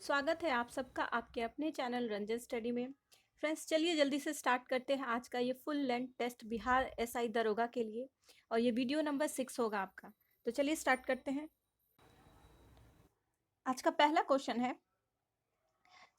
स्वागत है आप सबका आपके अपने चैनल रंजन स्टडी में। फ्रेंड्स, चलिए जल्दी से स्टार्ट करते हैं आज का ये full length test Bihar SI दरोगा के लिए, और ये वीडियो नंबर 6 होगा आपका। तो चलिए स्टार्ट करते हैं। आज का पहला क्वेश्चन है,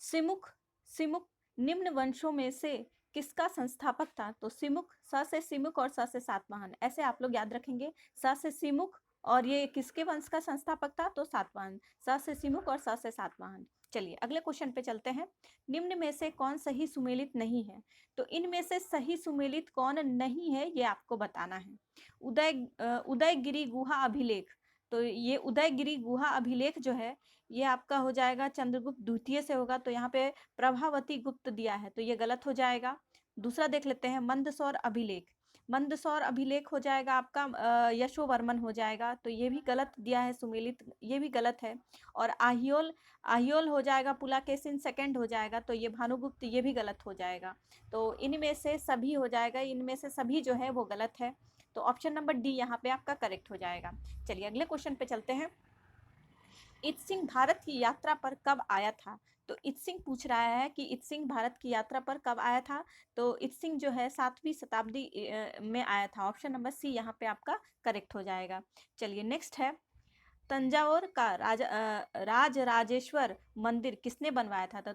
सिमुक सिमुक निम्न वंशों में से किसका संस्थापक था? तो सिमुक, स से सिमुक और स से सातवाहन, ऐसे आप लोग याद रखेंगे। स से सिमुक और ये किसके वंश का संस्थापक था? तो सातवाहन। स से सिमुक और स से सातवाहन। चलिए अगले क्वेश्चन पे चलते हैं। निम्न में से कौन सही सुमेलित नहीं है? तो इनमें से सही सुमेलित कौन नहीं है ये आपको बताना है। उदयगिरि गुहा अभिलेख, तो ये उदयगिरि गुहा अभिलेख जो है ये आपका हो जाएगा चंद्रगुप्त द्वितीय से होगा। तो यहाँ पे प्रभावती गुप्त दिया है, तो ये गलत हो जाएगा। दूसरा देख लेते हैं, मंदसौर अभिलेख। मंदसौर अभिलेख हो जाएगा आपका यशोवर्मन हो जाएगा, तो ये भी गलत दिया है सुमेलित, ये भी गलत है। और आहियोल आहियोल हो जाएगा पुलाकेशिन सेकंड हो जाएगा, तो ये भानुगुप्त, ये भी गलत हो जाएगा। तो इनमें से सभी हो जाएगा, इनमें से सभी जो है वो गलत है। तो ऑप्शन नंबर डी यहाँ पे आपका करेक्ट हो जाएगा। चलिए अगले क्वेश्चन पे चलते हैं। इत्सिंग भारत की यात्रा पर कब आया था? तो इत्सिंग पूछ रहा है कि इत्सिंग भारत की यात्रा पर कब आया था। तो इत्सिंग जो है 7वीं शताब्दी में आया था। ऑप्शन नंबर सी यहाँ पे आपका करेक्ट हो जाएगा। चलिए नेक्स्ट है, तंजावुर का राजराजेश्वर मंदिर किसने बनवाया था? तो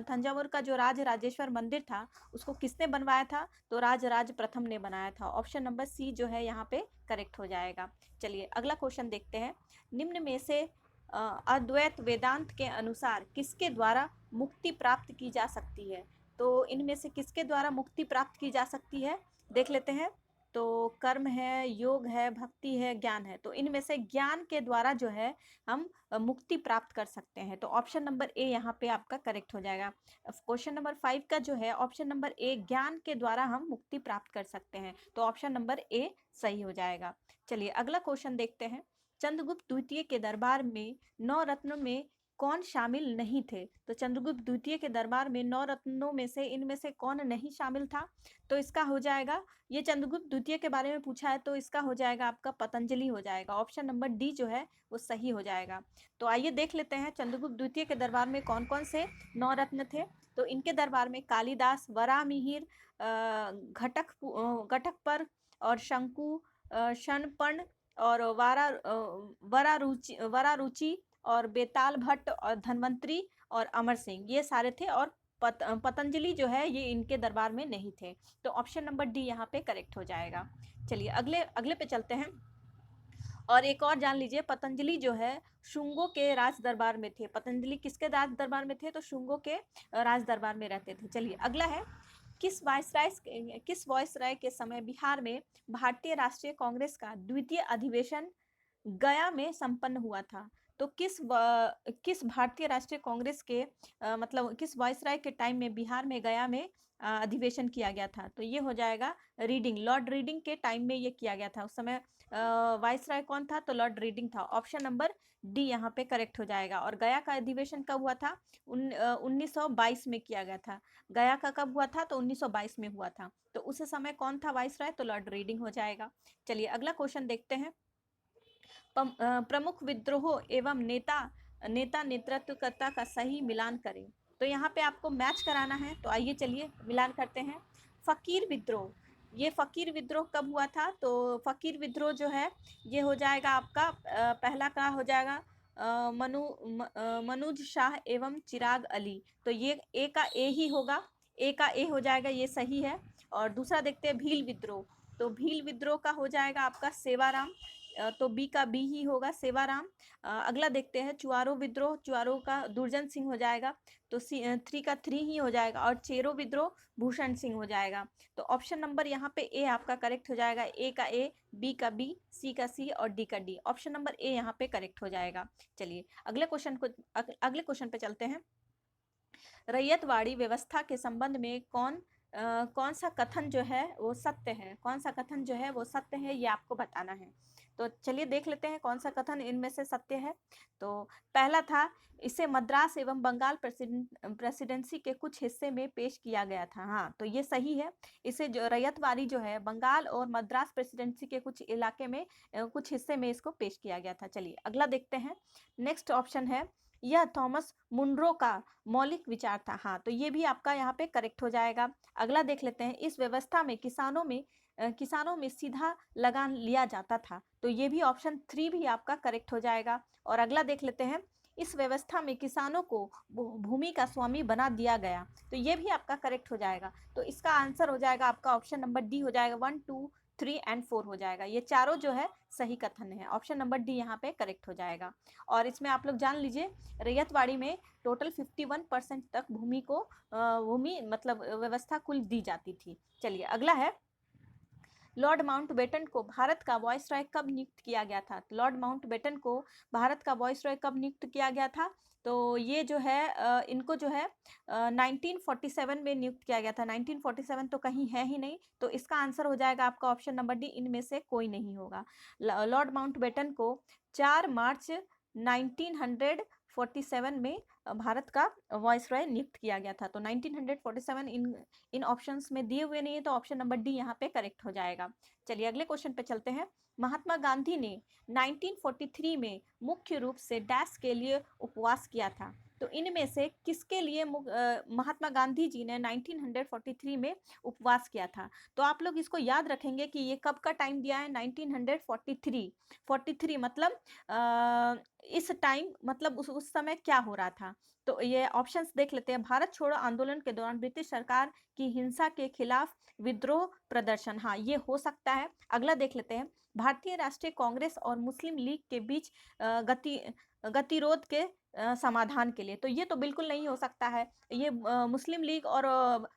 तंजावुर का जो राजराजेश्वर मंदिर था उसको किसने बनवाया था? तो राजराज प्रथम ने बनाया था। ऑप्शन नंबर सी जो है यहाँ पे करेक्ट हो जाएगा। चलिए अगला क्वेश्चन देखते हैं। निम्न में से अद्वैत वेदांत के अनुसार किसके द्वारा मुक्ति प्राप्त की जा सकती है? तो इनमें से किसके द्वारा मुक्ति प्राप्त की जा सकती है देख लेते हैं। तो कर्म है, योग है, भक्ति है, ज्ञान है। तो इनमें से ज्ञान के द्वारा जो है हम मुक्ति प्राप्त कर सकते हैं। तो ऑप्शन नंबर ए यहाँ पे आपका करेक्ट हो जाएगा। क्वेश्चन नंबर 5 का जो है ऑप्शन नंबर ए, ज्ञान के द्वारा हम मुक्ति प्राप्त कर सकते हैं। तो ऑप्शन नंबर ए सही हो जाएगा। चलिए अगला क्वेश्चन देखते हैं। चंद्रगुप्त द्वितीय के दरबार में 9 रत्नों में कौन शामिल नहीं थे? तो चंद्रगुप्त द्वितीय के दरबार में 9 रत्नों में से इनमें से कौन नहीं शामिल था? तो इसका हो जाएगा, ये चंद्रगुप्त द्वितीय के बारे में पूछा है तो इसका हो जाएगा आपका पतंजलि हो जाएगा। ऑप्शन नंबर डी जो है वो सही हो जाएगा। तो आइए देख लेते हैं चंद्रगुप्त द्वितीय के दरबार में कौन कौन से 9 रत्न थे। तो इनके दरबार में कालिदास, वरामिहिर, घटकपर और शंकु, शनपर्ण और वरारुचि और बेताल भट्ट और धन्वंतरी और अमर सिंह, ये सारे थे। और पतंजलि जो है ये इनके दरबार में नहीं थे। तो ऑप्शन नंबर डी यहाँ पे करेक्ट हो जाएगा। चलिए अगले अगले पे चलते हैं। और एक और जान लीजिए, पतंजलि जो है शुंगों के राज दरबार में थे। पतंजलि किसके राज दरबार में थे? तो शुंगों के राज दरबार में रहते थे। चलिए अगला है, किस वायसराय के समय बिहार में भारतीय राष्ट्रीय कांग्रेस का द्वितीय अधिवेशन गया में संपन्न हुआ था? तो किस भारतीय राष्ट्रीय कांग्रेस के मतलब किस वायसराय के टाइम में बिहार में गया में अधिवेशन किया गया था? तो ये हो जाएगा रीडिंग, लॉर्ड रीडिंग के टाइम में ये किया गया था। उस समय वायसराय कौन था? तो लॉर्ड रीडिंग था। ऑप्शन नंबर डी यहाँ पे करेक्ट हो जाएगा। और गया का अधिवेशन कब हुआ था? 1922 में किया गया था। गया का कब हुआ था? तो 1922 में हुआ था। तो उस समय कौन था वायसराय? तो लॉर्ड रीडिंग हो जाएगा। चलिए अगला क्वेश्चन देखते हैं। प्रमुख विद्रोह एवं नेता नेता नेतृत्वकर्ता का सही मिलान करें। तो यहाँ पे आपको मैच कराना है, तो आइए चलिए मिलान करते हैं। फकीर विद्रोह, ये फकीर विद्रोह कब हुआ था? तो फकीर विद्रोह जो है ये हो जाएगा आपका पहला का हो जाएगा मनुज शाह एवं चिराग अली। तो ये ए का ए ही होगा, ए का ए हो जाएगा, ये सही है। और दूसरा देखते हैं भील विद्रोह। तो भील विद्रोह का हो जाएगा आपका सेवाराम, तो बी का बी ही होगा, सेवाराम। अगला देखते हैं चुआरो विद्रोह, चुआरो का दुर्जन सिंह हो जाएगा, तो 3 का 3 ही हो जाएगा। और चेरो विद्रोह भूषण सिंह हो जाएगा। तो ऑप्शन नंबर यहाँ पे ए आपका करेक्ट हो जाएगा। ए का ए, बी का बी, सी का सी और डी का डी। ऑप्शन नंबर ए यहाँ पे करेक्ट हो जाएगा। चलिए अगले क्वेश्चन पे चलते हैं। रैयतवाड़ी व्यवस्था के संबंध में कौन सा कथन जो है वो सत्य है? कौन सा कथन जो है वो सत्य है, ये आपको बताना है। तो चलिए देख लेते हैं कौन सा कथन इनमें से सत्य है। तो पहला था, इसे मद्रास एवं बंगाल प्रेसिडेंसी के कुछ हिस्से में पेश किया गया था। हाँ, तो ये सही है। इसे जो रैयतवाड़ी जो है बंगाल और मद्रास प्रेसिडेंसी के कुछ इलाके में कुछ हिस्से में इसको पेश किया गया था। चलिए अगला देखते हैं। नेक्स्ट ऑप्शन है, यह थॉमस मुनरो का मौलिक विचार था। हाँ, तो ये भी आपका यहाँ पे करेक्ट हो जाएगा। अगला देख लेते हैं, इस व्यवस्था में किसानों में सीधा लगान लिया जाता था। तो ये भी ऑप्शन 3 भी आपका करेक्ट हो जाएगा। और अगला देख लेते हैं, इस व्यवस्था में किसानों को भूमि का स्वामी बना दिया गया। तो ये भी आपका करेक्ट हो जाएगा। तो इसका आंसर हो जाएगा आपका ऑप्शन नंबर डी हो जाएगा। 1, 2, 3 एंड 4 हो जाएगा। ये चारों जो है सही कथन है। ऑप्शन नंबर डी यहाँ पे करेक्ट हो जाएगा। और इसमें आप लोग जान लीजिए, रैयतवाड़ी में टोटल 51% तक भूमि मतलब व्यवस्था कुल दी जाती थी। चलिए अगला है, लॉर्ड माउंटबेटन को भारत का वॉइसरॉय कब नियुक्त किया गया था? तो लॉर्ड माउंटबेटन को भारत का वॉइसरॉय कब नियुक्त किया गया था? तो ये जो है इनको जो है 1947 में नियुक्त किया गया था। 1947 तो कहीं है ही नहीं, तो इसका आंसर हो जाएगा आपका ऑप्शन नंबर डी, इनमें से कोई नहीं होगा। लॉर्ड माउंटबेटन को 4 मार्च 1947 में भारत का वॉइसरॉय नियुक्त किया गया था। तो 1947 इन ऑप्शंस में दिए हुए नहीं है, तो ऑप्शन नंबर डी यहाँ पे करेक्ट हो जाएगा। चलिए अगले क्वेश्चन पे चलते हैं। महात्मा गांधी ने 1943 में मुख्य रूप से डैश के लिए उपवास किया था? तो इनमें से किसके लिए महात्मा गांधी जी ने 1943 में उपवास किया था? तो आप लोग इसको याद रखेंगे कि ये कब का टाइम दिया है, 1943 मतलब इस टाइम मतलब उस समय क्या हो रहा था। तो ये ऑप्शंस देख लेते हैं। भारत छोड़ो आंदोलन के दौरान ब्रिटिश सरकार की हिंसा के खिलाफ विद्रोह प्रदर्शन, हाँ ये हो सकता है। अगला देख लेते हैं, भारतीय राष्ट्रीय कांग्रेस और मुस्लिम लीग के बीच गतिरोध के समाधान के लिए। तो ये तो बिल्कुल नहीं हो सकता है। ये मुस्लिम लीग और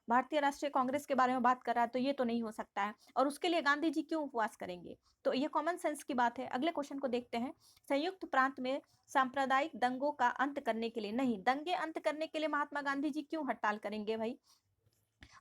भारतीय राष्ट्रीय कांग्रेस के बारे में बात कर रहा है, तो ये तो नहीं हो सकता है। और उसके लिए गांधी जी क्यों उपवास करेंगे? तो ये कॉमन सेंस की बात है। अगले क्वेश्चन को देखते हैं, संयुक्त प्रांत में सांप्रदायिक दंगों का अंत करने के लिए, नहीं दंगे अंत करने के लिए महात्मा गांधी जी क्यों हड़ताल करेंगे भाई?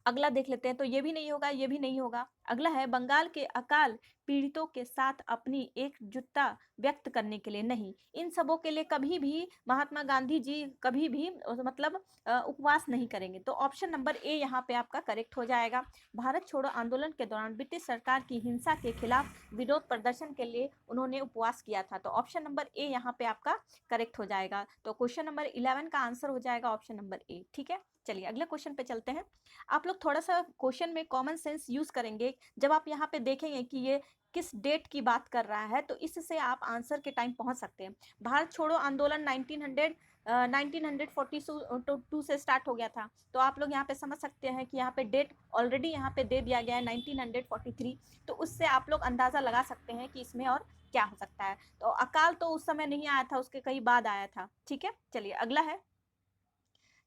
अगला देख लेते हैं, तो ये भी नहीं होगा, ये भी नहीं होगा। अगला है, बंगाल के अकाल पीड़ितों के साथ अपनी एकजुटता व्यक्त करने के लिए, नहीं इन सबों के लिए कभी भी महात्मा गांधी जी कभी भी मतलब उपवास नहीं करेंगे। तो ऑप्शन नंबर ए यहाँ पे आपका करेक्ट हो जाएगा। भारत छोड़ो आंदोलन के दौरान ब्रिटिश सरकार की हिंसा के खिलाफ विरोध प्रदर्शन के लिए उन्होंने उपवास किया था। तो ऑप्शन नंबर ए यहाँ पे आपका करेक्ट हो जाएगा। तो क्वेश्चन नंबर 11 का आंसर हो जाएगा ऑप्शन नंबर ए। ठीक है, चलिए अगले क्वेश्चन पे चलते हैं। आप लोग थोड़ा सा क्वेश्चन में कॉमन सेंस यूज करेंगे। जब आप यहाँ पे देखेंगे कि ये किस डेट की बात कर रहा है, तो इससे आप आंसर के टाइम पहुंच सकते हैं। भारत छोड़ो आंदोलन 1942 से स्टार्ट हो गया था। तो आप लोग यहाँ पे समझ सकते हैं कि यहाँ पे डेट ऑलरेडी यहाँ पे दे दिया गया है 1943। तो उससे आप लोग अंदाजा लगा सकते हैं कि इसमें और क्या हो सकता है। तो अकाल तो उस समय नहीं आया था, उसके कई बाद आया था। ठीक है, चलिए अगला है,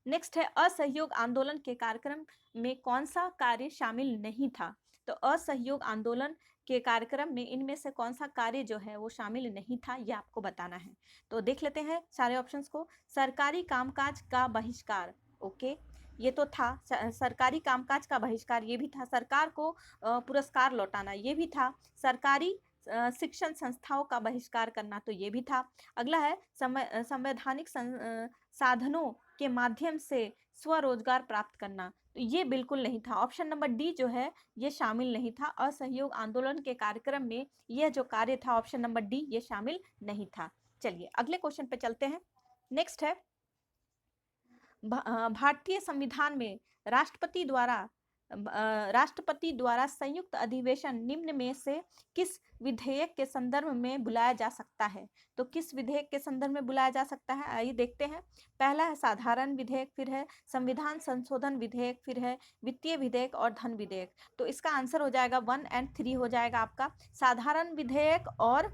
नेक्स्ट है, असहयोग आंदोलन के कार्यक्रम में कौन सा कार्य शामिल नहीं था? तो असहयोग आंदोलन के कार्यक्रम में इनमें से कौन सा कार्य जो है वो शामिल नहीं था, ये आपको बताना है। तो देख लेते हैं सारे ऑप्शंस को। सरकारी कामकाज का बहिष्कार, ओके ये तो था। सरकारी कामकाज का बहिष्कार ये भी था। सरकार को पुरस्कार लौटाना ये भी था। सरकारी शिक्षण संस्थाओं का बहिष्कार करना, तो ये भी था। अगला है, संवैधानिक साधनों के माध्यम से स्वरोजगार प्राप्त करना, तो ये बिल्कुल नहीं था। ऑप्शन नंबर डी जो है ये शामिल नहीं था। असहयोग आंदोलन के कार्यक्रम में यह जो कार्य था, ऑप्शन नंबर डी ये शामिल नहीं था। चलिए अगले क्वेश्चन पे चलते हैं। नेक्स्ट है, भारतीय संविधान में राष्ट्रपति द्वारा संयुक्त अधिवेशन निम्न में से किस विधेयक के संदर्भ में बुलाया जा सकता है? तो किस विधेयक के संदर्भ में बुलाया जा सकता है, आइए देखते हैं। पहला है साधारण विधेयक, फिर है संविधान संशोधन विधेयक, फिर है वित्तीय विधेयक और धन विधेयक। तो इसका आंसर हो जाएगा 1 और 3 हो जाएगा आपका। साधारण विधेयक और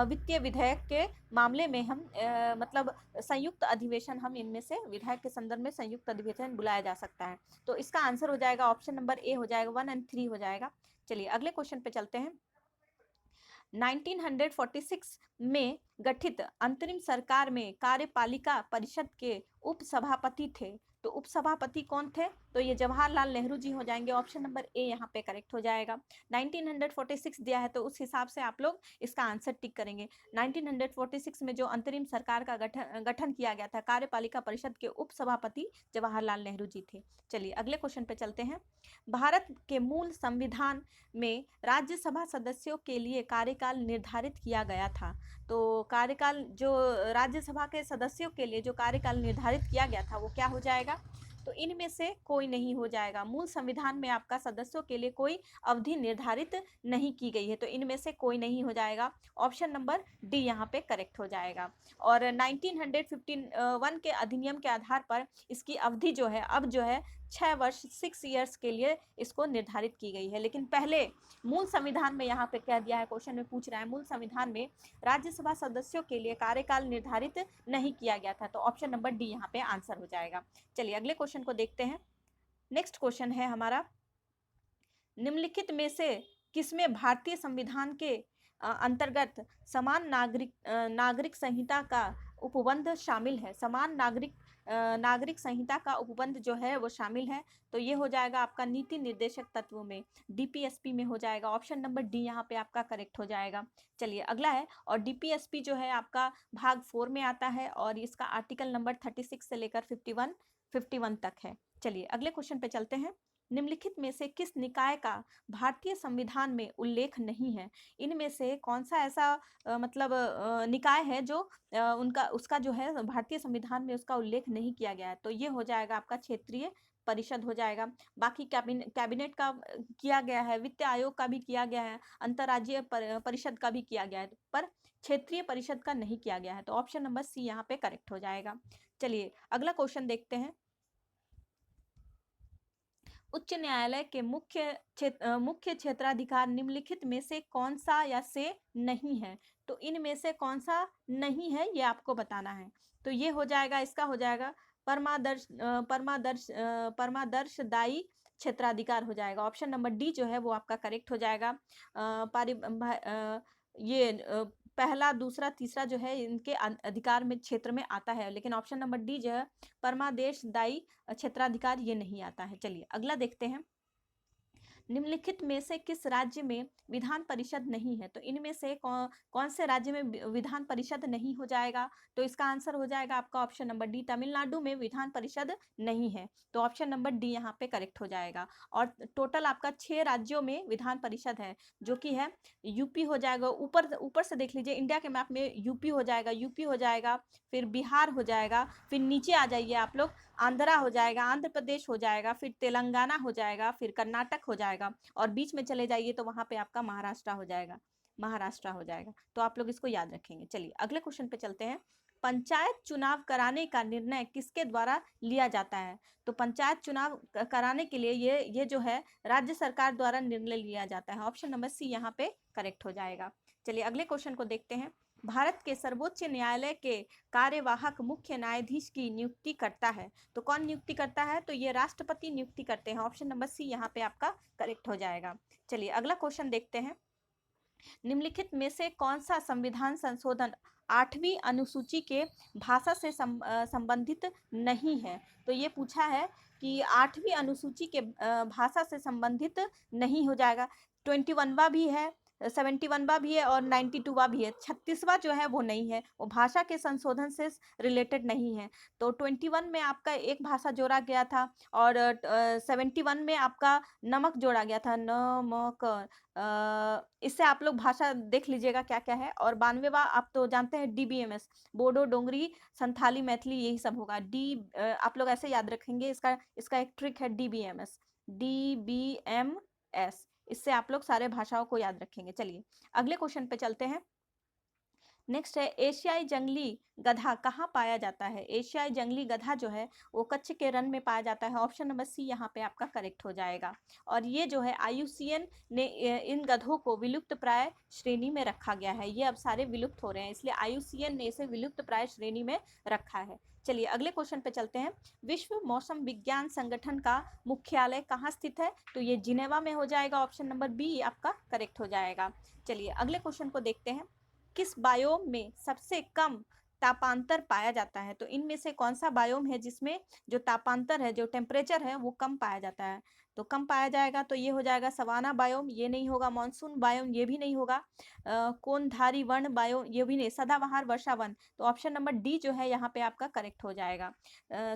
वित्तीय विधेयक के मामले में हम मतलब संयुक्त अधिवेशन, हम इनमें से विधायक के संदर्भ में संयुक्त अधिवेशन बुलाया जा सकता है। तो इसका आंसर हो जाएगा ऑप्शन नंबर ए हो जाएगा, 1 और 3 हो जाएगा। चलिए अगले क्वेश्चन पे चलते हैं। 1946 में गठित अंतरिम सरकार में कार्यपालिका परिषद के उपसभापति थे। तो उपसभापति कौन थे? तो ये जवाहरलाल नेहरू जी हो जाएंगे। ऑप्शन नंबर ए यहाँ पे करेक्ट हो जाएगा। 1946 दिया है, तो उस हिसाब से आप लोग इसका आंसर टिक करेंगे। 1946 में जो अंतरिम सरकार का गठन किया गया था, कार्यपालिका परिषद के उपसभापति जवाहरलाल नेहरू जी थे। चलिए अगले क्वेश्चन पे चलते हैं। भारत के मूल संविधान में राज्यसभा सदस्यों के लिए कार्यकाल निर्धारित किया गया था। तो कार्यकाल जो राज्यसभा के सदस्यों के लिए जो कार्यकाल निर्धारित किया गया था वो क्या हो जाएगा? तो इनमें से कोई नहीं हो जाएगा। मूल संविधान में आपका सदस्यों के लिए कोई अवधि निर्धारित नहीं की गई है, तो इनमें से कोई नहीं हो जाएगा। ऑप्शन नंबर डी यहाँ पे करेक्ट हो जाएगा। और 1951 के अधिनियम के आधार पर इसकी अवधि जो है अब जो है 6 वर्ष 6 ईयर्स के लिए इसको निर्धारित की गई है। लेकिन पहले मूल संविधान में यहाँ पे कह दिया है, क्वेश्चन में पूछ रहा है, मूल संविधान में राज्यसभा सदस्यों के लिए कार्यकाल निर्धारित नहीं किया गया था, तो ऑप्शन नंबर डी यहाँ पे आंसर हो जाएगा। चलिए अगले क्वेश्चन को देखते हैं। नेक्स्ट क्वेश्चन है हमारा, निम्नलिखित में से किसमें भारतीय संविधान के अंतर्गत समान नागरिक संहिता का उपबंध शामिल है? समान नागरिक संहिता का उपबंध जो है वो शामिल है, तो ये हो जाएगा आपका नीति निर्देशक तत्वों में, डीपीएसपी में हो जाएगा। ऑप्शन नंबर डी यहाँ पे आपका करेक्ट हो जाएगा। चलिए अगला है, और डीपीएसपी जो है आपका भाग 4 में आता है और इसका आर्टिकल नंबर 36 से लेकर 51 तक है। चलिए अगले क्वेश्चन पे चलते हैं। निम्नलिखित में से किस निकाय का भारतीय संविधान में उल्लेख नहीं है? इनमें से कौन सा ऐसा निकाय है जो उसका जो है भारतीय संविधान में उसका उल्लेख नहीं किया गया है? तो ये हो जाएगा आपका क्षेत्रीय परिषद हो जाएगा। बाकी कैबिनेट का किया गया है, वित्त आयोग का भी किया गया है, अंतर्राज्यीय परिषद का भी किया गया है, पर क्षेत्रीय परिषद का नहीं किया गया है, तो ऑप्शन नंबर सी यहाँ पे करेक्ट हो जाएगा। चलिए अगला क्वेश्चन देखते हैं। उच्च न्यायालय के मुख्य क्षेत्राधिकार निम्नलिखित में से कौन सा या से नहीं है? तो इनमें से कौन सा नहीं है ये आपको बताना है। तो ये हो जाएगा, इसका हो जाएगा परमादर्शदायी क्षेत्राधिकार हो जाएगा। ऑप्शन नंबर डी जो है वो आपका करेक्ट हो जाएगा। पहला, दूसरा, तीसरा जो है इनके अधिकार में क्षेत्र में आता है, लेकिन ऑप्शन नंबर डी जो है परमादेशदायी क्षेत्राधिकार ये नहीं आता है। चलिए अगला देखते हैं। निम्नलिखित में से किस राज्य में विधान परिषद नहीं है? तो इनमें से कौन से राज्य में विधान परिषद नहीं हो जाएगा? तो इसका आंसर हो जाएगा आपका ऑप्शन नंबर डी, तमिलनाडु में विधान परिषद नहीं है, तो ऑप्शन नंबर डी यहाँ पे करेक्ट हो जाएगा। और टोटल आपका 6 राज्यों में विधान परिषद है, जो कि है यूपी हो जाएगा, ऊपर से देख लीजिए इंडिया के मैप में यूपी हो जाएगा, फिर बिहार हो जाएगा, फिर नीचे आ जाइए आप लोग, आंध्रा हो जाएगा, आंध्र प्रदेश हो जाएगा, फिर तेलंगाना हो जाएगा, फिर कर्नाटक हो जाएगा, और बीच में चले जाइए तो वहां पे आपका महाराष्ट्र हो जाएगा। तो आप लोग इसको याद रखेंगे। चलिए अगले क्वेश्चन पे चलते हैं। पंचायत चुनाव कराने का निर्णय किसके द्वारा लिया जाता है? तो पंचायत चुनाव कराने के लिए ये जो है राज्य सरकार द्वारा निर्णय लिया जाता है। ऑप्शन नंबर सी यहाँ पे करेक्ट हो जाएगा। चलिए अगले क्वेश्चन को देखते हैं। भारत के सर्वोच्च न्यायालय के कार्यवाहक मुख्य न्यायाधीश की नियुक्ति करता है, तो कौन नियुक्ति करता है? तो ये राष्ट्रपति नियुक्ति करते हैं। ऑप्शन नंबर सी यहाँ पे आपका करेक्ट हो जाएगा। चलिए अगला क्वेश्चन देखते हैं। निम्नलिखित में से कौन सा संविधान संशोधन 8वीं अनुसूची के भाषा से संबंधित नहीं है? तो ये पूछा है कि 8वीं अनुसूची के भाषा से संबंधित नहीं हो जाएगा। 21वां भी है, 71वां भी है और 92वां भी है। 36वां जो है वो नहीं है, वो भाषा के संशोधन से रिलेटेड नहीं है। तो 21 में आपका एक भाषा जोड़ा गया था और 71 में आपका नमक जोड़ा गया था, नमक। इससे आप लोग भाषा देख लीजिएगा क्या क्या है। और 92वां आप तो जानते हैं DBMS, बोडो डोंगरी संथाली मैथिली, यही सब होगा। आप लोग ऐसे याद रखेंगे, इसका एक ट्रिक है DBMS, इससे आप लोग सारे भाषाओं को याद रखेंगे। चलिए अगले क्वेश्चन पे चलते हैं। नेक्स्ट है, एशियाई जंगली गधा कहाँ पाया जाता है? एशियाई जंगली गधा जो है वो कच्छ के रण में पाया जाता है। ऑप्शन नंबर सी यहाँ पे आपका करेक्ट हो जाएगा। और ये जो है IUCN ने इन गधों को विलुप्त प्राय श्रेणी में रखा गया है। ये अब सारे विलुप्त हो रहे हैं, इसलिए IUCN ने इसे विलुप्त प्राय श्रेणी में रखा है। चलिए अगले क्वेश्चन पे चलते हैं। विश्व मौसम विज्ञान संगठन का मुख्यालय कहाँ स्थित है? तो ये जिनेवा में हो जाएगा। ऑप्शन नंबर बी आपका करेक्ट हो जाएगा। चलिए अगले क्वेश्चन को देखते हैं। किस बायोम में सबसे कम तापांतर पाया जाता है? तो इनमें से कौन सा बायोम है जिसमें जो तापांतर है, जो टेम्परेचर है वो कम पाया जाता है? तो कम पाया जाएगा, तो ये हो जाएगा सवाना बायोम, ये नहीं होगा। मॉनसून बायोम, ये भी नहीं होगा। कोनधारी वन बायोम, ये भी नहीं। सदाबहार वर्षा वन, तो ऑप्शन नंबर डी जो है यहाँ पे आपका करेक्ट हो जाएगा।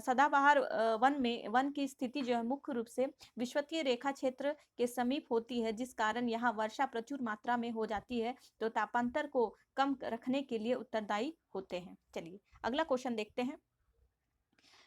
सदाबहार वन की स्थिति जो है मुख्य रूप से विषुवतीय रेखा क्षेत्र के समीप होती है, जिस कारण यहाँ वर्षा प्रचुर मात्रा में हो जाती है, तो तापांतर को कम रखने के लिए उत्तरदायी होते हैं। चलिए अगला क्वेश्चन देखते हैं।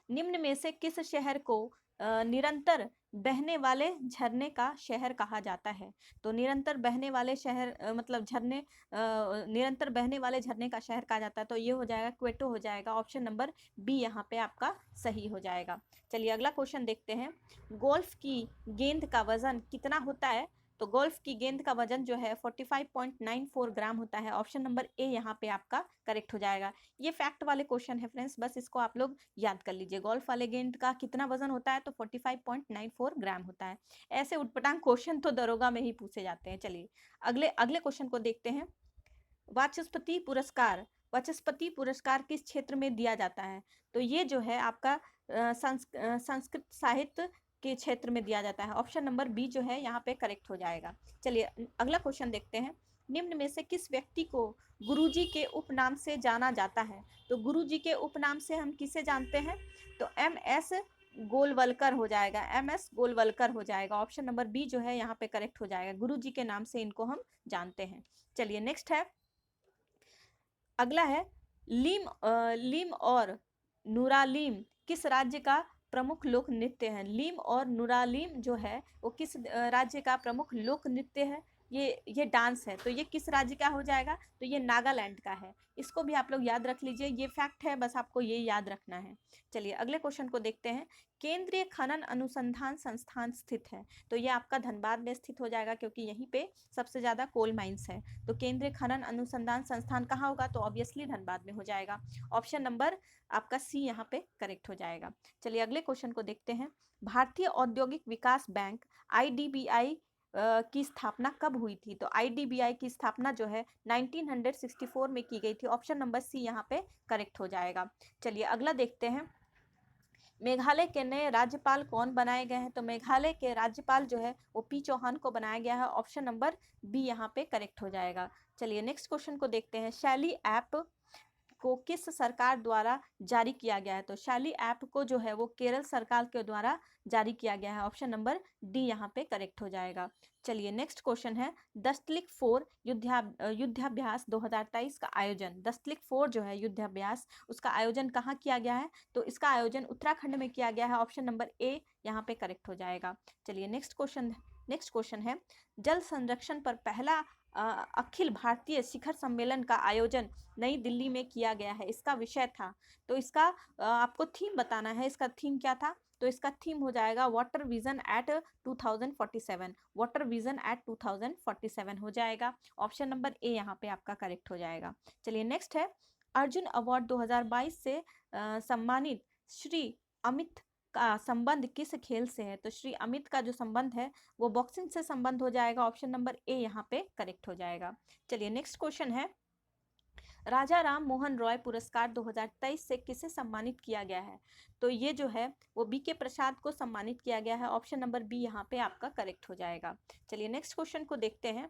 निम्न में से किस शहर को निरंतर बहने वाले झरने का शहर कहा जाता है? तो निरंतर बहने वाले शहर मतलब झरने निरंतर बहने वाले झरने का शहर कहा जाता है, तो ये हो जाएगा क्वेटो हो जाएगा। ऑप्शन नंबर बी यहाँ पे आपका सही हो जाएगा। चलिए अगला क्वेश्चन देखते हैं। गोल्फ की गेंद का वजन कितना होता है? तो गोल्फ की गेंद का वजन जो है 45.94 ग्राम होता है। ऑप्शन नंबर ए यहाँ पे आपका करेक्ट हो जाएगा। ये फैक्ट वाले क्वेश्चन है फ्रेंड्स, बस इसको आप लोग याद कर लीजिए। गोल्फ वाले गेंद का कितना वजन होता है? तो 45.94 ग्राम होता है। ऐसे उटपटांग क्वेश्चन तो दरोगा में ही पूछे जाते हैं। चलिए अगले अगले क्वेश्चन को देखते हैं। वाचस्पति पुरस्कार, वाचस्पति पुरस्कार किस क्षेत्र में दिया जाता है? तो ये जो है आपका संस्कृत साहित्य के क्षेत्र में दिया जाता है। ऑप्शन नंबर बी जो है यहाँ पे करेक्ट हो जाएगा। चलिए अगला क्वेश्चन देखते हैं। निम्न में से किस व्यक्ति को गुरुजी के उपनाम से जाना जाता है? तो गुरुजी के उपनाम से हम किसे जानते हैं? तो एम एस गोलवलकर हो जाएगा। एम एस गोलवलकर हो जाएगा। ऑप्शन नंबर बी जो है यहाँ पे करेक्ट हो जाएगा। गुरुजी के नाम से इनको हम जानते हैं। चलिए नेक्स्ट है, अगला है लीम और नुरालीम किस राज्य का प्रमुख लोक नृत्य है? लीम और नुरालीम जो है वो किस राज्य का प्रमुख लोक नृत्य है? ये डांस है, तो ये किस राज्य का हो जाएगा? तो ये नागालैंड का है। इसको भी आप लोग याद रख लीजिए, ये फैक्ट है, बस आपको ये याद रखना है। चलिए अगले क्वेश्चन को देखते हैं। केंद्रीय खनन अनुसंधान संस्थान स्थित है, तो ये आपका धनबाद में स्थित हो जाएगा, क्योंकि यहीं पे सबसे ज्यादा कोल माइंस है। तो केंद्रीय खनन अनुसंधान संस्थान कहाँ होगा? तो ऑब्वियसली धनबाद में हो जाएगा। ऑप्शन नंबर आपका सी यहाँ पे करेक्ट हो जाएगा। चलिए अगले क्वेश्चन को देखते हैं। भारतीय औद्योगिक विकास बैंक आईडीबीआई की स्थापना कब हुई थी? तो आईडीबीआई की स्थापना जो है 1964 में की गई थी। ऑप्शन नंबर सी यहाँ पे करेक्ट हो जाएगा। चलिए अगला देखते हैं। मेघालय के नए राज्यपाल कौन बनाए गए हैं? तो मेघालय के राज्यपाल जो है वो पी चौहान को बनाया गया है। ऑप्शन नंबर बी यहाँ पे करेक्ट हो जाएगा। चलिए नेक्स्ट क्वेश्चन को देखते हैं। शैली ऐप को किस सरकार द्वारा जारी किया गया है? तो शैली ऐप को जो है वो केरल सरकार के द्वारा जारी किया गया है। ऑप्शन नंबर डी यहाँ पे करेक्ट हो जाएगा। चलिए नेक्स्ट क्वेश्चन है। दस्तलिक 4 युद्धाभ्यास 2023 का आयोजन, दस्तलिक 4 जो है युद्धाभ्यास, उसका आयोजन कहाँ किया गया है? तो इसका आयोजन उत्तराखंड में किया गया है। ऑप्शन नंबर ए यहाँ पे करेक्ट हो जाएगा। चलिए नेक्स्ट क्वेश्चन है। जल संरक्षण पर पहला अखिल भारतीय शिखर सम्मेलन का आयोजन नई दिल्ली में किया गया है। इसका विषय था, तो इसका आपको थीम बताना है। इसका थीम क्या था? तो इसका थीम हो जाएगा water vision at 2047। Water vision at 2047 हो जाएगा। ऑप्शन नंबर ए यहाँ पे आपका करेक्ट हो जाएगा। चलिए नेक्स्ट है। अर्जुन अवार्ड 2022 से सम्मानित श्री अमित का संबंध किस खेल से है? तो श्री अमित का जो संबंध है वो बॉक्सिंग से संबंध हो जाएगा। ऑप्शन नंबर ए यहाँ पे करेक्ट हो जाएगा। चलिए नेक्स्ट क्वेश्चन है। राजा राम मोहन रॉय पुरस्कार 2023 से किसे सम्मानित किया गया है? तो ये जो है वो बी के प्रसाद को सम्मानित किया गया है। ऑप्शन नंबर बी यहाँ पे आपका करेक्ट हो जाएगा। चलिए नेक्स्ट क्वेश्चन को देखते हैं।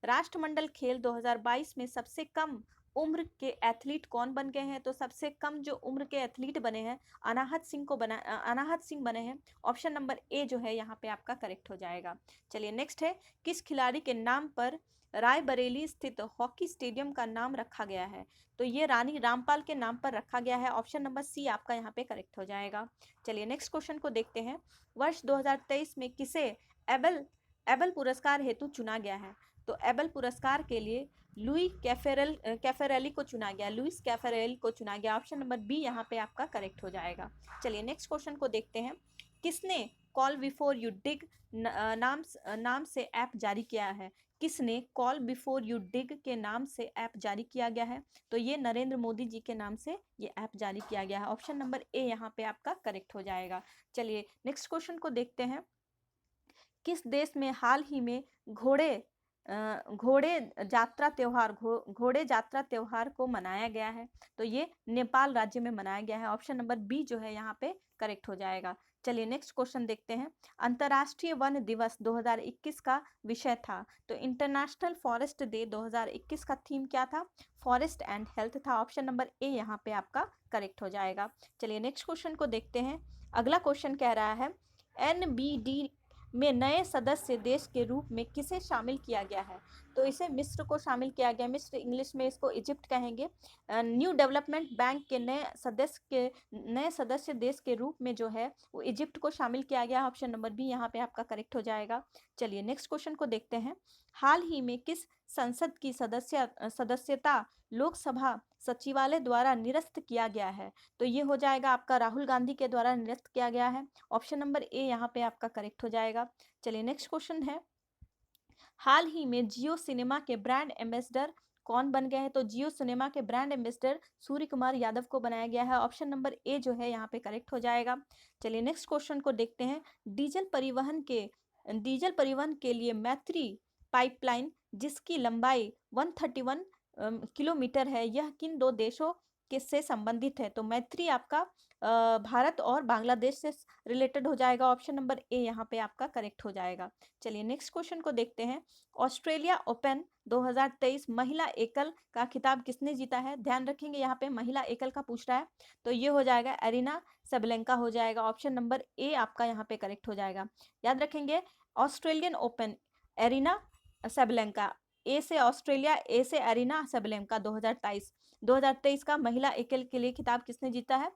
राष्ट्रमंडल खेल 2022 में सबसे कम उम्र के एथलीट कौन बन गए हैं? तो सबसे कम जो उम्र के एथलीट बने हैं अनाहत सिंह बने हैं। ऑप्शन नंबर ए जो है यहाँ पे आपका करेक्ट हो जाएगा। चलिए नेक्स्ट है। किस खिलाड़ी के नाम पर रायबरेली स्थित हॉकी स्टेडियम का नाम रखा गया है? तो ये रानी रामपाल के नाम पर रखा गया है। ऑप्शन नंबर सी आपका यहाँ पे करेक्ट हो जाएगा। चलिए नेक्स्ट क्वेश्चन को देखते हैं। वर्ष 2023 में किसे एबल पुरस्कार हेतु चुना गया है? तो एबल पुरस्कार के लिए लुई कैफेरेली को चुना गया। लुइस कैफेरेल को चुना गया। ऑप्शन नंबर बी यहाँ पे आपका करेक्ट हो जाएगा। चलिए नेक्स्ट क्वेश्चन को देखते हैं। किसने कॉल बिफोर यू डिग नाम से ऐप जारी किया है? किसने कॉल बिफोर यू डिग के नाम से ऐप जारी किया गया है? तो ये नरेंद्र मोदी जी के नाम से ये ऐप जारी किया गया है। ऑप्शन नंबर ए यहाँ पे आपका करेक्ट हो जाएगा। चलिए नेक्स्ट क्वेश्चन को देखते हैं। किस देश में हाल ही में घोड़े घोड़े घोड़े जात्रा त्योहार को मनाया गया है? तो ये नेपाल राज्य में मनाया गया है। ऑप्शन नंबर बी जो है यहाँ पे करेक्ट हो जाएगा। चलिए नेक्स्ट क्वेश्चन देखते हैं। अंतर्राष्ट्रीय वन दिवस 2021 का विषय था। तो इंटरनेशनल फॉरेस्ट डे 2021 का थीम क्या था? फॉरेस्ट एंड हेल्थ था। ऑप्शन नंबर ए यहाँ पे आपका करेक्ट हो जाएगा। चलिए नेक्स्ट क्वेश्चन को देखते हैं। अगला क्वेश्चन कह रहा है NBD में नए सदस्य देश के रूप में किसे शामिल किया गया है? तो इसे मिस्र को शामिल किया गया। मिस्र इंग्लिश में इसको इजिप्ट कहेंगे। न्यू डेवलपमेंट बैंक के नए सदस्य देश के रूप में जो है वो इजिप्ट को शामिल किया गया। ऑप्शन नंबर बी यहाँ पे आपका करेक्ट हो जाएगा। चलिए नेक्स्ट क्वेश्चन को देखते हैं। हाल ही में किस संसद की सदस्यता लोकसभा सचिवालय द्वारा निरस्त किया गया है? तो ये हो जाएगा आपका राहुल गांधी के द्वारा निरस्त किया गया है। ऑप्शन नंबर ए यहाँ पे आपका करेक्ट हो जाएगा। चलिए नेक्स्ट क्वेश्चन है। हाल ही में जियो सिनेमा के ब्रांड एम्बेसडर कौन बन गए हैं? तो जियो सिनेमा के ब्रांड एम्बेसडर सूर्य कुमार यादव को बनाया गया है। ऑप्शन नंबर ए जो है यहाँ पे करेक्ट हो जाएगा। चलिए नेक्स्ट क्वेश्चन को देखते हैं। डीजल परिवहन के लिए मैत्री पाइपलाइन जिसकी लंबाई 131 किलोमीटर है, यह किन दो देशों के से संबंधित है? तो मैत्री आपका भारत और बांग्लादेश से रिलेटेड हो जाएगा। ऑप्शन नंबर ए यहाँ पे आपका करेक्ट हो जाएगा। चलिए नेक्स्ट क्वेश्चन को देखते हैं। ऑस्ट्रेलिया ओपन 2023 महिला एकल का खिताब किसने जीता है? ध्यान रखेंगे यहाँ पे महिला एकल का पूछ रहा है, तो ये हो जाएगा एरिना सबलेंका हो जाएगा। ऑप्शन नंबर ए आपका यहाँ पे करेक्ट हो जाएगा। याद रखेंगे ऑस्ट्रेलियन ओपन एरिना सबलेंका, ए से ऑस्ट्रेलिया, ए से एरिना सबलेंका 2023 का महिला एकल के लिए खिताब किसने जीता है?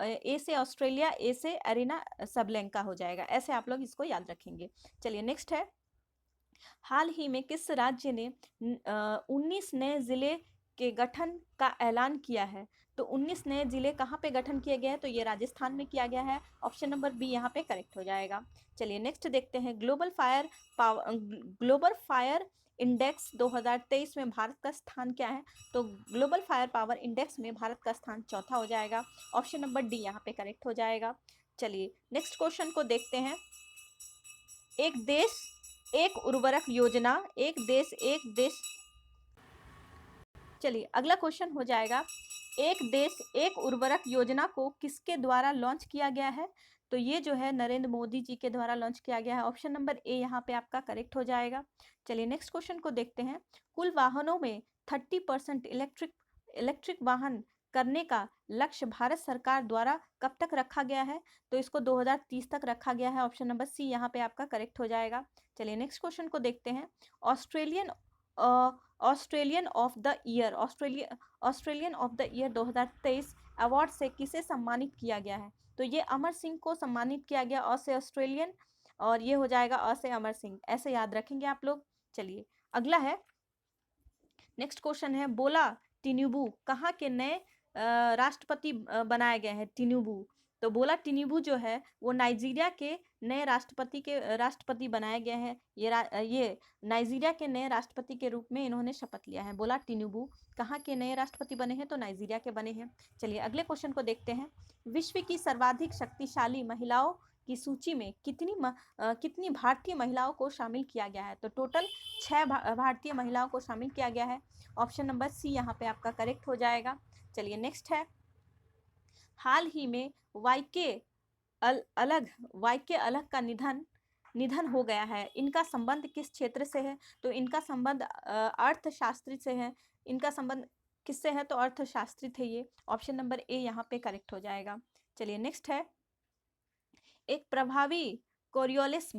ए से ऑस्ट्रेलिया, ए से एरिना सबलेंका हो जाएगा। ऐसे आप लोग इसको याद रखेंगे। चलिए नेक्स्ट है। हाल ही में किस राज्य ने 19 नए जिले के गठन का ऐलान किया है? तो 19 नए जिले कहाँ पे गठन किए गए हैं? तो ये राजस्थान में किया गया है। ऑप्शन नंबर बी यहाँ पे करेक्ट हो जाएगा। चलिए नेक्स्ट देखते हैं। ग्लोबल फायर इंडेक्स 2023 में भारत का स्थान क्या है? तो ग्लोबल फायर पावर इंडेक्स में भारत का स्थान चौथा हो जाएगा। ऑप्शन नंबर डी यहाँ पे करेक्ट हो जाएगा। चलिए नेक्स्ट क्वेश्चन को देखते हैं। एक देश एक उर्वरक योजना, एक देश। चलिए अगला क्वेश्चन हो जाएगा। एक देश एक उर्वरक योजना को किसके द्वारा लॉन्च किया गया है? तो ये जो है नरेंद्र मोदी जी के द्वारा लॉन्च किया गया है। ऑप्शन नंबर ए यहाँ पे आपका करेक्ट हो जाएगा। चलिए नेक्स्ट क्वेश्चन को देखते हैं। कुल वाहनों में 30% इलेक्ट्रिक वाहन करने का लक्ष्य भारत सरकार द्वारा कब तक रखा गया है? तो इसको 2030 तक रखा गया है। ऑप्शन नंबर सी यहाँ पे आपका करेक्ट हो जाएगा। चलिए नेक्स्ट क्वेश्चन को देखते हैं। Australian of the year 2023 award से किसे सम्मानित किया गया है? तो ये अमर सिंह को सम्मानित किया गया, ऑ से ऑस्ट्रेलियन, और ये हो जाएगा अ से अमर सिंह। ऐसे याद रखेंगे आप लोग। चलिए अगला है। नेक्स्ट क्वेश्चन है। बोला टिनुबू कहाँ के नए राष्ट्रपति बनाए गए हैं? टिनुबू, तो बोला टिनुबू जो है वो नाइजीरिया के नए राष्ट्रपति बनाए गए हैं। ये नाइजीरिया के नए राष्ट्रपति के रूप में इन्होंने शपथ लिया है। बोला टिनुबू कहाँ के नए राष्ट्रपति बने हैं? तो नाइजीरिया के बने हैं। चलिए अगले क्वेश्चन को देखते हैं। विश्व की सर्वाधिक शक्तिशाली महिलाओं की सूची में कितनी भारतीय महिलाओं को शामिल किया गया है? तो टोटल 6 भारतीय महिलाओं को शामिल किया गया है। ऑप्शन नंबर सी यहाँ पे आपका करेक्ट हो जाएगा। चलिए नेक्स्ट है। हाल ही में वाईके अलग का निधन हो गया है। इनका संबंध किस क्षेत्र से है? तो इनका संबंध अर्थशास्त्री से है। इनका संबंध किससे है? तो अर्थशास्त्री थे ये। ऑप्शन नंबर ए यहाँ पे करेक्ट हो जाएगा। चलिए नेक्स्ट है। एक प्रभावी कोरियोलिस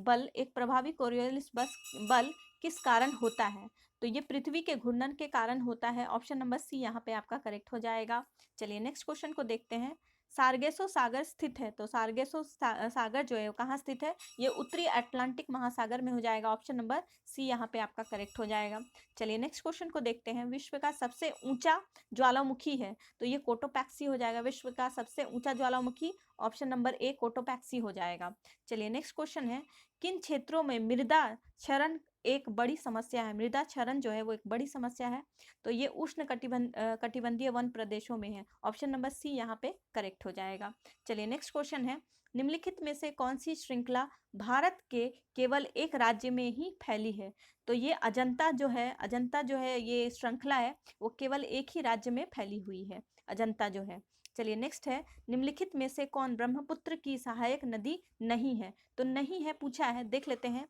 बल किस कारण होता है? तो ये पृथ्वी के घूर्णन के कारण होता है। ऑप्शन नंबर सी यहाँ पे आपका करेक्ट हो जाएगा। चलिए नेक्स्ट क्वेश्चन को देखते हैं। सार्गेसो सागर स्थित है। तो सार्गेसो सागर जो है वो कहाँ स्थित है? ये उत्तरी अटलांटिक महासागर में हो जाएगा। ऑप्शन नंबर सी यहाँ पे आपका करेक्ट हो जाएगा। चलिए नेक्स्ट क्वेश्चन को देखते हैं। विश्व का सबसे ऊंचा ज्वालामुखी है। तो ये कोटोपैक्सी हो जाएगा। विश्व का सबसे ऊंचा ज्वालामुखी ऑप्शन नंबर ए कोटोपैक्सी हो जाएगा। चलिए नेक्स्ट क्वेश्चन है। किन क्षेत्रों में मृदा क्षरण एक बड़ी समस्या है, मृदा क्षरण जो है वो एक बड़ी समस्या है। तो ये उष्ण कटिबंधीय वन प्रदेशों में है। ऑप्शन नंबर सी यहाँ पे करेक्ट हो जाएगा। चलिए नेक्स्ट क्वेश्चन है, निम्नलिखित में से कौन सी श्रृंखला भारत के केवल एक राज्य में ही फैली है? तो ये अजंता जो है ये श्रृंखला है वो केवल एक ही राज्य में फैली हुई है, अजंता जो है। चलिए नेक्स्ट है, निम्नलिखित में से कौन ब्रह्मपुत्र की सहायक नदी नहीं है? तो नहीं है पूछा है, देख लेते हैं।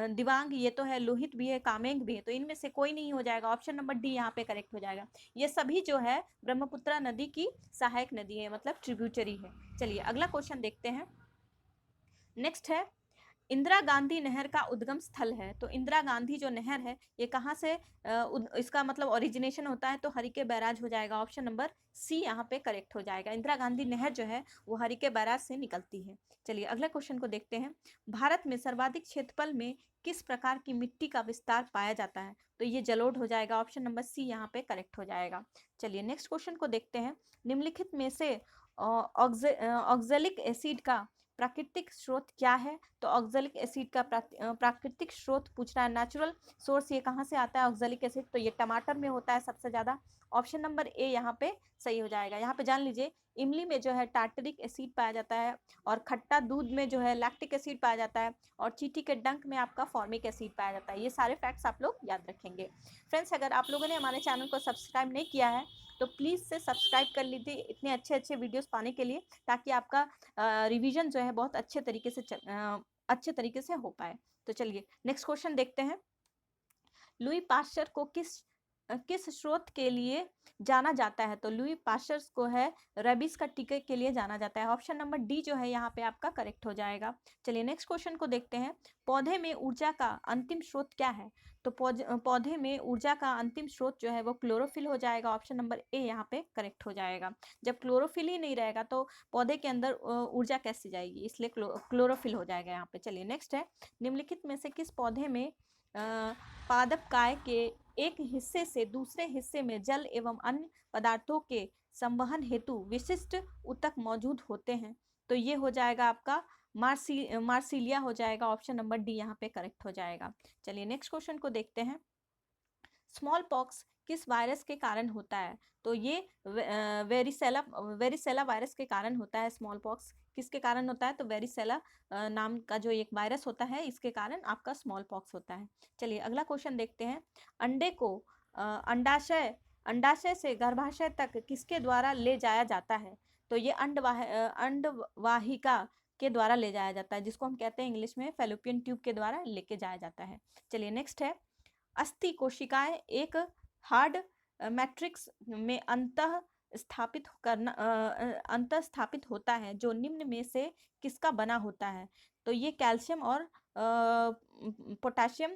दिवांग ये तो है, लोहित भी है, कामेंग भी है, तो इनमें से कोई नहीं हो जाएगा। ऑप्शन नंबर डी यहाँ पे करेक्ट हो जाएगा। ये सभी जो है ब्रह्मपुत्र नदी की सहायक नदी है, मतलब ट्रिब्यूटरी है। चलिए अगला क्वेश्चन देखते हैं। नेक्स्ट है, इंदिरा गांधी नहर का उद्गम स्थल है। तो इंदिरा गांधी जो नहर है ये कहाँ से इसका मतलब ओरिजिनेशन होता है? तो हरिके बैराज हो जाएगा। ऑप्शन नंबर सी यहाँ पे करेक्ट हो जाएगा। इंदिरा गांधी नहर जो है वो हरिके बैराज से निकलती है। चलिए अगला क्वेश्चन को देखते हैं। भारत में सर्वाधिक क्षेत्रफल में किस प्रकार की मिट्टी का विस्तार पाया जाता है? तो ये जलोढ़ हो जाएगा। ऑप्शन नंबर सी यहाँ पे करेक्ट हो जाएगा। चलिए नेक्स्ट क्वेश्चन को देखते हैं। निम्नलिखित में से ऑक्जेलिक एसिड का प्राकृतिक स्रोत क्या है? तो ऑक्जेलिक एसिड का प्राकृतिक स्रोत पूछ रहा है, नेचुरल सोर्स ये कहाँ से आता है ऑक्जेलिक एसिड? तो ये टमाटर में होता है सबसे ज़्यादा। ऑप्शन नंबर ए यहाँ पे सही हो जाएगा। यहाँ पे जान लीजिए, इमली में जो है टार्टरिक एसिड पाया जाता है, और खट्टा दूध में जो है लैक्टिक एसिड पाया जाता है, और चींटी के डंक में आपका फॉर्मिक एसिड पाया जाता है। ये सारे फैक्ट्स आप लोग याद रखेंगे। फ्रेंड्स, अगर आप लोगों ने हमारे चैनल को सब्सक्राइब नहीं किया है तो प्लीज़ से सब्सक्राइब कर लीजिए इतने अच्छे अच्छे वीडियोस पाने के लिए, ताकि आपका रिवीजन जो है बहुत अच्छे तरीके से हो पाए। तो चलिए नेक्स्ट क्वेश्चन देखते हैं। लुई पाश्चर को किस स्रोत के लिए जाना जाता है? तो लुई पाश्चर को है रेबीज का टीके के लिए जाना जाता है। ऑप्शन नंबर डी जो है यहाँ पे आपका करेक्ट हो जाएगा। चलिए नेक्स्ट क्वेश्चन को देखते हैं। पौधे में ऊर्जा का अंतिम स्रोत क्या है? तो पौधे में ऊर्जा का अंतिम स्रोत जो है वो क्लोरोफिल हो जाएगा। ऑप्शन नंबर ए यहाँ पे करेक्ट हो जाएगा। जब क्लोरोफिल ही नहीं रहेगा तो पौधे के अंदर ऊर्जा कैसे जाएगी, इसलिए क्लोरोफिल हो जाएगा यहाँ पे। चलिए नेक्स्ट है, निम्नलिखित में से किस पौधे में पादपकाय के एक हिस्से से दूसरे हिस्से में जल एवं अन्य पदार्थों के संवहन हेतु विशिष्ट ऊतक मौजूद होते हैं? तो ये हो जाएगा आपका मार्सिलिया हो जाएगा। ऑप्शन नंबर डी यहाँ पे करेक्ट हो जाएगा। चलिए नेक्स्ट क्वेश्चन को देखते हैं। स्मॉल पॉक्स किस वायरस के कारण होता है? तो ये वेरिसेला वायरस के कारण होता है। स्मॉल पॉक्स किसके कारण होता है? तो वेरिसेला नाम का जो एक वायरस होता है इसके कारण आपका स्मॉल पॉक्स होता है। चलिए अगला क्वेश्चन देखते हैं। अंडे को अंडाशय से गर्भाशय तक किसके द्वारा ले जाया जाता है? तो ये अंडवाहिका के द्वारा ले जाया जाता है, जिसको हम कहते हैं इंग्लिश में फैलोपियन ट्यूब के द्वारा लेके जाया जाता है। चलिए नेक्स्ट है, अस्थि कोशिकाएं एक हार्ड मैट्रिक्स में अंतः स्थापित होता है जो निम्न में से किसका बना होता है? तो ये कैल्शियम और पोटाशियम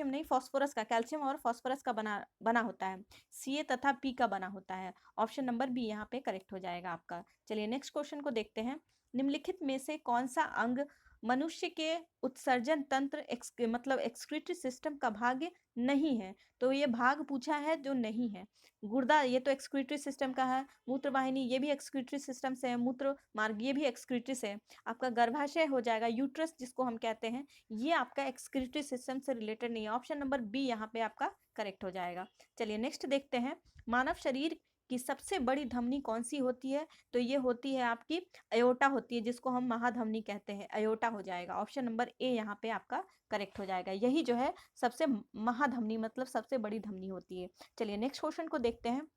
नहीं, फास्फोरस का, कैल्शियम और फास्फोरस का बना होता है। सी तथा पी का बना होता है। ऑप्शन नंबर बी यहाँ पे करेक्ट हो जाएगा आपका। चलिए नेक्स्ट क्वेश्चन को देखते हैं। निम्नलिखित में से कौन सा अंग मनुष्य के उत्सर्जन तंत्र मतलब एक्सक्रीटरी सिस्टम का भाग नहीं है? तो ये भाग पूछा है जो नहीं है। गुर्दा ये तो एक्सक्रीटरी सिस्टम का है, मूत्रवाहिनी ये भी एक्सक्रीटरी सिस्टम से है, मूत्र मार्ग ये भी एक्सक्रीटरी से है, आपका गर्भाशय हो जाएगा, यूट्रस जिसको हम कहते हैं ये आपका एक्सक्रीटरी सिस्टम से रिलेटेड नहीं है। ऑप्शन नंबर बी यहाँ पे आपका करेक्ट हो जाएगा। चलिए नेक्स्ट देखते हैं। मानव शरीर की सबसे बड़ी धमनी कौन सी होती है? तो ये होती है आपकी अयोटा होती है, जिसको हम महाधमनी कहते हैं, अयोटा हो जाएगा। ऑप्शन नंबर ए यहाँ पे आपका करेक्ट हो जाएगा। यही जो है सबसे महाधमनी मतलब सबसे बड़ी धमनी होती है। चलिए नेक्स्ट क्वेश्चन को देखते हैं।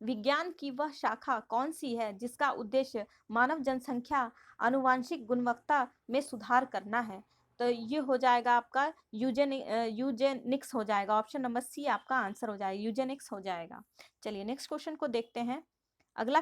विज्ञान की वह शाखा कौन सी है जिसका उद्देश्य मानव जनसंख्या आनुवांशिक गुणवत्ता में सुधार करना है? तो ये हो जाएगा आपका यूजेनिक्स हो जाएगा। ऑप्शन नंबर सी आपका आंसर हो जाएगा, यूजेनिक्स हो जाएगा। चलिए नेक्स्ट क्वेश्चन को देखते हैं। अगला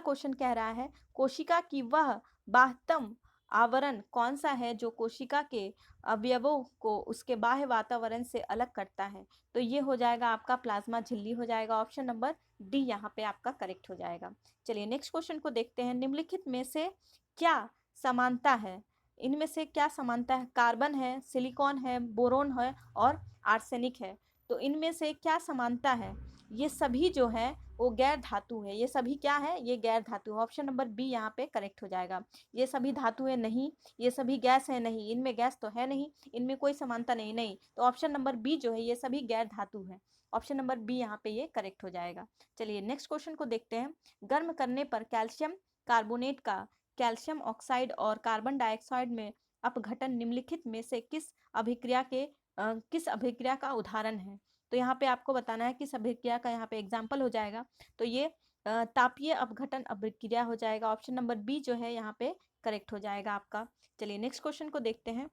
क्वेश्चन कह रहा है, कोशिका की वह बाह्यतम आवरण कौन सा है जो कोशिका के अवयवों को उसके बाह्य वातावरण से अलग करता है? तो ये हो जाएगा आपका प्लाज्मा झिल्ली हो जाएगा। ऑप्शन नंबर डी यहाँ पे आपका करेक्ट हो जाएगा। चलिए नेक्स्ट क्वेश्चन को देखते हैं। निम्नलिखित में से क्या समानता है? इनमें से क्या समानता है? कार्बन है, सिलिकॉन है, बोरोन है और आर्सेनिक है। तो इनमें से क्या समानता है? ये सभी जो है वो गैर धातु है। ये सभी क्या है? ये गैर धातु। ऑप्शन नंबर बी यहाँ पे करेक्ट हो जाएगा। ये सभी धातु है नहीं, ये सभी गैस है नहीं, इनमें गैस तो है नहीं, इनमें कोई समानता नहीं, नहीं, तो ऑप्शन नंबर बी जो है ये सभी गैर धातु है। ऑप्शन नंबर बी यहाँ पे ये करेक्ट हो जाएगा। चलिए नेक्स्ट क्वेश्चन को देखते हैं। गर्म करने पर कैल्शियम कार्बोनेट का कैल्शियम ऑक्साइड और कार्बन डाइऑक्साइड में अपघटन निम्नलिखित में से किस अभिक्रिया का उदाहरण है? तो यहाँ पे आपको बताना है किस अभिक्रिया का यहाँ पे एग्जाम्पल हो जाएगा। तो ये तापीय अपघटन अभिक्रिया हो जाएगा। ऑप्शन नंबर बी जो है यहाँ पे करेक्ट हो जाएगा आपका। चलिए नेक्स्ट क्वेश्चन को देखते हैं।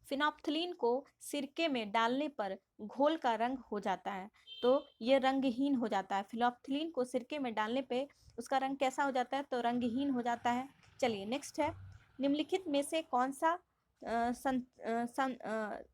फिनोप्थलीन को सिरके में डालने पर घोल का रंग हो जाता है, तो ये रंगहीन हो जाता है। फिनोप्थलीन को सिरके में डालने पे उसका रंग कैसा हो जाता है? तो रंगहीन हो जाता है। चलिए नेक्स्ट है, निम्नलिखित में से कौन सा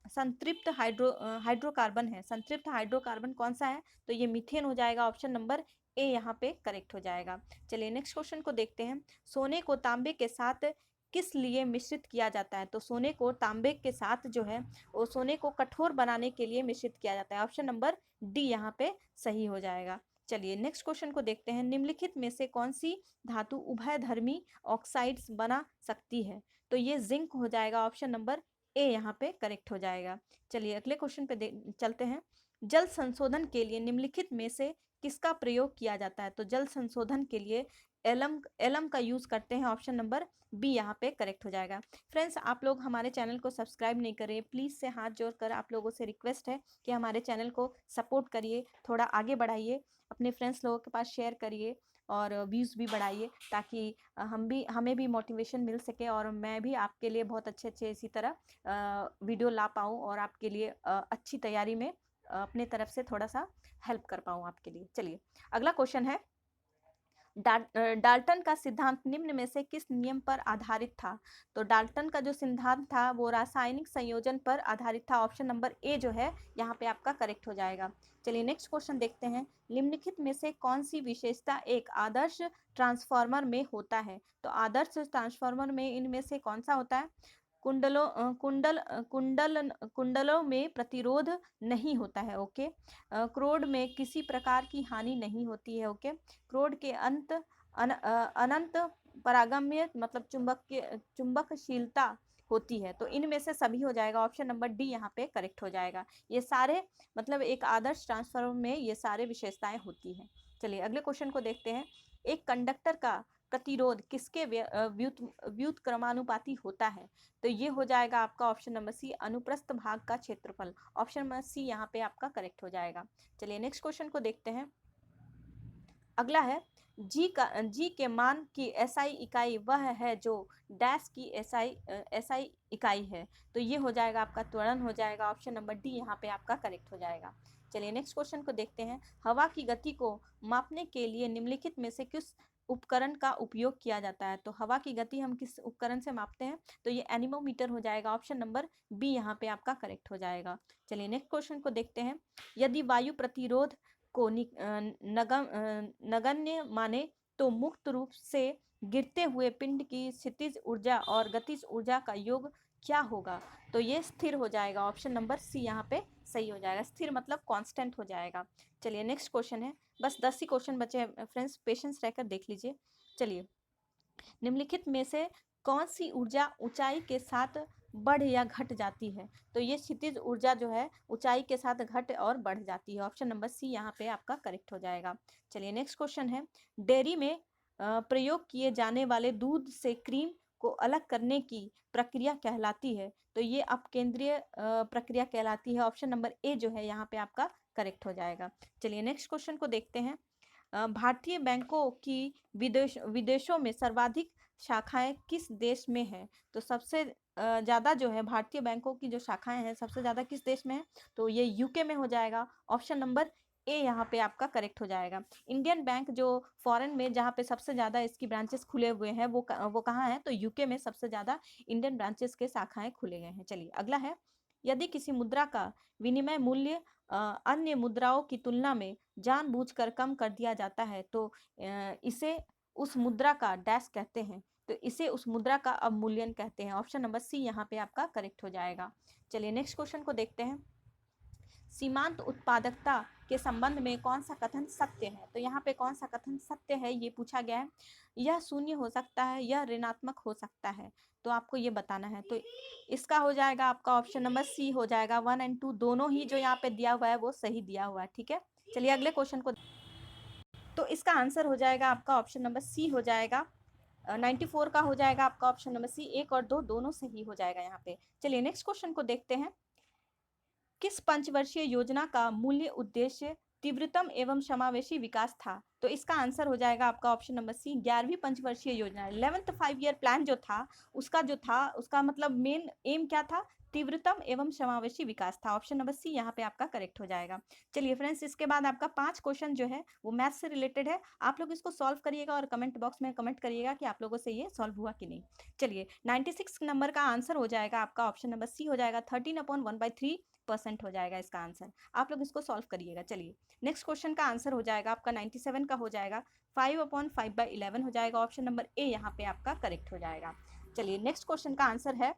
संतृप्त हाइड्रोकार्बन है? संतृप्त हाइड्रोकार्बन कौन सा है? तो ये मीथेन हो जाएगा। ऑप्शन नंबर ए यहाँ पे करेक्ट हो जाएगा। चलिए नेक्स्ट क्वेश्चन को देखते हैं। सोने को तांबे के साथ किस लिए मिश्रित किया जाता है? तो सोने को तांबे के साथ जो है वो सोने को कठोर बनाने के लिए मिश्रित किया जाता है। ऑप्शन नंबर डी यहाँ पे सही हो जाएगा। चलिए नेक्स्ट क्वेश्चन को देखते हैं। निम्नलिखित में से कौन सी धातु उभयधर्मी ऑक्साइड्स बना सकती है? तो ये जिंक हो जाएगा। ऑप्शन नंबर ए यहाँ पे करेक्ट हो जाएगा। चलिए अगले क्वेश्चन पे चलते हैं। जल संशोधन के लिए निम्नलिखित में से किसका प्रयोग किया जाता है? तो जल संशोधन के लिए एलम का यूज करते हैं। ऑप्शन नंबर बी यहाँ पे करेक्ट हो जाएगा। फ्रेंड्स, आप लोग हमारे चैनल को सब्सक्राइब नहीं करें, प्लीज़ से हाथ जोड़कर आप लोगों से रिक्वेस्ट है कि हमारे चैनल को सपोर्ट करिए, थोड़ा आगे बढ़ाइए, अपने फ्रेंड्स लोगों के पास शेयर करिए और व्यूज़ भी बढ़ाइए, ताकि हमें भी मोटिवेशन मिल सके और मैं भी आपके लिए बहुत अच्छे अच्छे इसी तरह वीडियो ला पाऊँ और आपके लिए अच्छी तैयारी में अपने तरफ से थोड़ा सा हेल्प कर पाऊँ आपके लिए। चलिए अगला क्वेश्चन है। डाल्टन का सिद्धांत निम्न में से किस नियम पर आधारित था? तो डाल्टन का जो सिद्धांत था वो रासायनिक संयोजन पर आधारित था। ऑप्शन नंबर ए जो है यहाँ पे आपका करेक्ट हो जाएगा। चलिए नेक्स्ट क्वेश्चन देखते हैं। निम्नलिखित में से कौन सी विशेषता एक आदर्श ट्रांसफार्मर में होता है? तो आदर्श ट्रांसफार्मर में इनमें से कौन सा होता है? कुंडलों में प्रतिरोध नहीं होता है। ओके। क्रोड में किसी प्रकार की हानि नहीं होती है। ओके। क्रोड के अनंत परागम्य मतलब चुंबकशीलता होती है। तो इनमें से सभी हो जाएगा। ऑप्शन नंबर डी यहाँ पे करेक्ट हो जाएगा। ये सारे मतलब एक आदर्श ट्रांसफार्मर में ये सारे विशेषताएं होती हैं। चलिए अगले क्वेश्चन को देखते हैं। एक कंडक्टर का प्रतिरोध किसके व्युत्क्रमानुपाती होता है? तो ये हो जाएगा आपका ऑप्शन नंबर सी, अनुप्रस्थ भाग का क्षेत्रफल। ऑप्शन नंबर सी यहाँ पे आपका करेक्ट हो जाएगा। चलिए नेक्स्ट क्वेश्चन को देखते हैं। अगला है, जी के मान की एसआई इकाई वह है जो डैश की एसआई इकाई है। तो ये हो जाएगा आपका त्वरण हो जाएगा। ऑप्शन नंबर डी यहाँ पे आपका करेक्ट हो जाएगा। चलिए नेक्स्ट क्वेश्चन को देखते हैं। हवा की गति को मापने के लिए निम्नलिखित में से किस उपकरण का उपयोग किया जाता है? तो हवा की गति हम किस उपकरण से मापते हैं? तो ये एनीमोमीटर हो जाएगा। ऑप्शन नंबर बी यहाँ पे आपका करेक्ट हो जाएगा। चलिए नेक्स्ट क्वेश्चन को देखते हैं। यदि वायु प्रतिरोध को नगण्य माने तो मुक्त रूप से गिरते हुए पिंड की स्थितिज ऊर्जा और गतिज ऊर्जा का योग क्या होगा? तो ये स्थिर हो जाएगा। ऑप्शन नंबर सी यहाँ पे सही हो जाएगा। स्थिर मतलब कांस्टेंट हो जाएगा। चलिए नेक्स्ट क्वेश्चन है। बस 10 ही क्वेश्चन बचे हैं फ्रेंड्स, पेशेंस रहकर देख लीजिए। चलिए, निम्नलिखित में से कौन सी ऊर्जा ऊंचाई के साथ बढ़ या घट जाती है? तो ये क्षितिज ऊर्जा जो है ऊंचाई के साथ घट और बढ़ जाती है। ऑप्शन नंबर सी यहाँ पे आपका करेक्ट हो जाएगा। चलिए नेक्स्ट क्वेश्चन है। डेयरी में प्रयोग किए जाने वाले दूध से क्रीम को अलग करने की प्रक्रिया कहलाती है। तो ये अपकेंद्रीय प्रक्रिया कहलाती है। ऑप्शन नंबर ए जो है यहाँ पे आपका करेक्ट हो जाएगा। चलिए नेक्स्ट क्वेश्चन को देखते हैं। भारतीय बैंकों की विदेशों में सर्वाधिक शाखाएं किस देश में है? तो सबसे ज़्यादा जो है भारतीय बैंकों की जो शाखाएं हैं सबसे ज़्यादा किस देश में है? तो ये यूके में हो जाएगा। ऑप्शन नंबर ए यहाँ पे आपका करेक्ट हो जाएगा। इंडियन बैंक जो फॉरेन में जहाँ पे सबसे ज़्यादा इसकी ब्रांचेस खुले हुए हैं वो कहाँ है? तो यूके में सबसे ज़्यादा इंडियन ब्रांचेस के शाखाएं खुले गए हैं। चलिए अगला है। यदि किसी मुद्रा का विनिमय मूल्य अन्य मुद्राओं की तुलना में जानबूझकर कम कर दिया जाता है तो इसे उस मुद्रा का डैश कहते हैं। तो इसे उस मुद्रा का अवमूल्यन कहते हैं। ऑप्शन नंबर सी यहाँ पे आपका करेक्ट हो जाएगा। चलिए नेक्स्ट क्वेश्चन को देखते हैं। सीमांत उत्पादकता के संबंध में कौन सा कथन सत्य है? तो यहाँ पे कौन सा कथन सत्य है ये पूछा गया है। यह शून्य हो सकता है, यह ऋणात्मक हो सकता है, तो आपको ये बताना है। तो इसका हो जाएगा आपका ऑप्शन नंबर सी हो जाएगा। 1 और 2 दोनों ही जो यहाँ पे दिया हुआ है वो सही दिया हुआ है। ठीक है, चलिए अगले क्वेश्चन को। तो इसका आंसर हो जाएगा आपका ऑप्शन नंबर सी हो जाएगा। 94 का हो जाएगा आपका ऑप्शन नंबर सी। 1 और 2 दोनों सही हो जाएगा यहाँ पे। चलिए नेक्स्ट क्वेश्चन को देखते हैं। किस पंचवर्षीय योजना का मूल्य उद्देश्य तीव्रतम एवं समावेशी विकास था? तो इसका आंसर हो जाएगा आपका ऑप्शन नंबर सी। 11वीं पंचवर्षीय योजना, 11th 5 ईयर प्लान जो था उसका मतलब मेन एम क्या था? तीव्रतम एवं समावेशी विकास था। ऑप्शन नंबर सी यहाँ पे आपका करेक्ट हो जाएगा। चलिए फ्रेंड्स, इसके बाद आपका 5 क्वेश्चन जो है वो मैथ से रिलेटेड है। आप लोग इसको सॉल्व करिएगा और कमेंट बॉक्स में कमेंट करिएगा कि आप लोगों से ये सॉल्व हुआ कि नहीं। चलिए 96 नंबर का आंसर हो जाएगा आपका ऑप्शन नंबर सी हो जाएगा। 13/1/3% हो जाएगा इसका आंसर। आप लोग इसको सॉल्व करिएगा। चलिए नेक्स्ट क्वेश्चन का आंसर हो जाएगा आपका 97 का हो जाएगा। 5/5/11 हो जाएगा। ऑप्शन नंबर ए यहाँ पे आपका करेक्ट हो जाएगा। चलिए नेक्स्ट क्वेश्चन का आंसर है,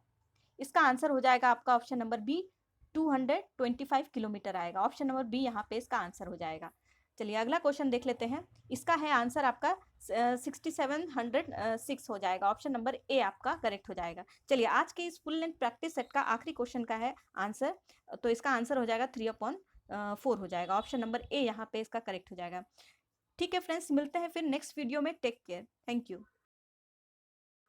इसका आंसर हो जाएगा आपका ऑप्शन नंबर बी। 225 किलोमीटर आएगा। ऑप्शन नंबर बी यहाँ पे इसका आंसर हो जाएगा। चलिए अगला क्वेश्चन देख लेते हैं। इसका है आंसर आपका 6706 हो जाएगा। ऑप्शन नंबर ए आपका करेक्ट हो जाएगा। चलिए आज के इस फुल लेंथ प्रैक्टिस सेट का आखिरी क्वेश्चन का है आंसर। तो इसका आंसर हो जाएगा 3/4 हो जाएगा। ऑप्शन नंबर ए यहाँ पे इसका करेक्ट हो जाएगा। ठीक है फ्रेंड्स, मिलते हैं फिर नेक्स्ट वीडियो में। Take care, thank you.